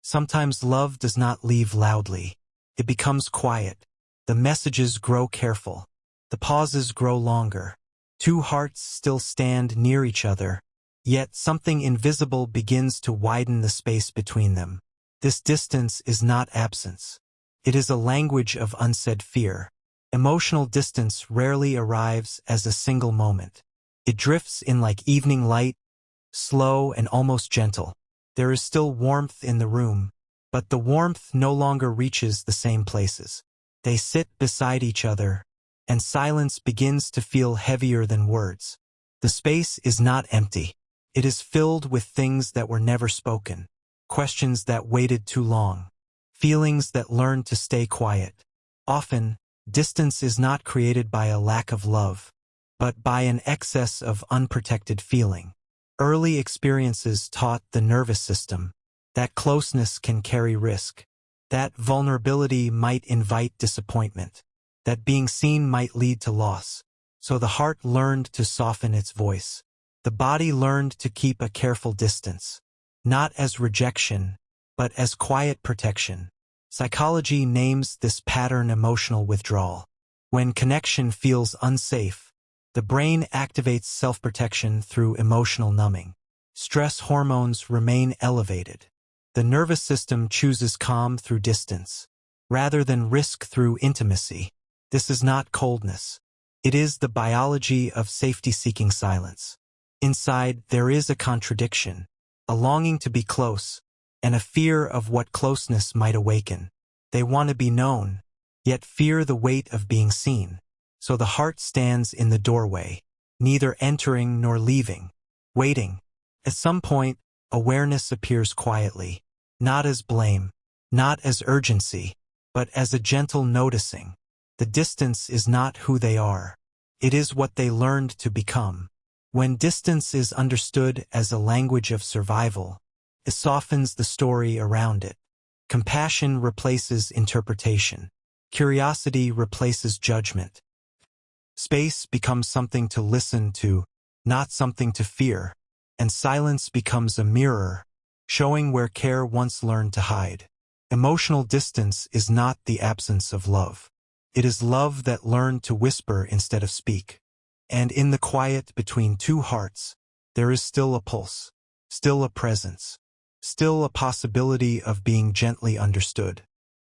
Sometimes love does not leave loudly. It becomes quiet. The messages grow careful. The pauses grow longer. Two hearts still stand near each other, yet something invisible begins to widen the space between them. This distance is not absence. It is a language of unsaid fear. Emotional distance rarely arrives as a single moment. It drifts in like evening light, slow and almost gentle. There is still warmth in the room, but the warmth no longer reaches the same places. They sit beside each other, and silence begins to feel heavier than words. The space is not empty. It is filled with things that were never spoken, questions that waited too long, feelings that learned to stay quiet. Often, distance is not created by a lack of love, but by an excess of unprotected feeling. Early experiences taught the nervous system that closeness can carry risk, that vulnerability might invite disappointment, that being seen might lead to loss. So the heart learned to soften its voice. The body learned to keep a careful distance, not as rejection, but as quiet protection. Psychology names this pattern emotional withdrawal. When connection feels unsafe, the brain activates self-protection through emotional numbing. Stress hormones remain elevated. The nervous system chooses calm through distance, rather than risk through intimacy. This is not coldness. It is the biology of safety-seeking silence. Inside, there is a contradiction, a longing to be close, and a fear of what closeness might awaken. They want to be known, yet fear the weight of being seen. So the heart stands in the doorway, neither entering nor leaving, waiting. At some point, awareness appears quietly, not as blame, not as urgency, but as a gentle noticing. The distance is not who they are. It is what they learned to become. When distance is understood as a language of survival, it softens the story around it. Compassion replaces interpretation. Curiosity replaces judgment. Space becomes something to listen to, not something to fear, and silence becomes a mirror, showing where care once learned to hide. Emotional distance is not the absence of love. It is love that learned to whisper instead of speak. And in the quiet between two hearts, there is still a pulse, still a presence, still a possibility of being gently understood.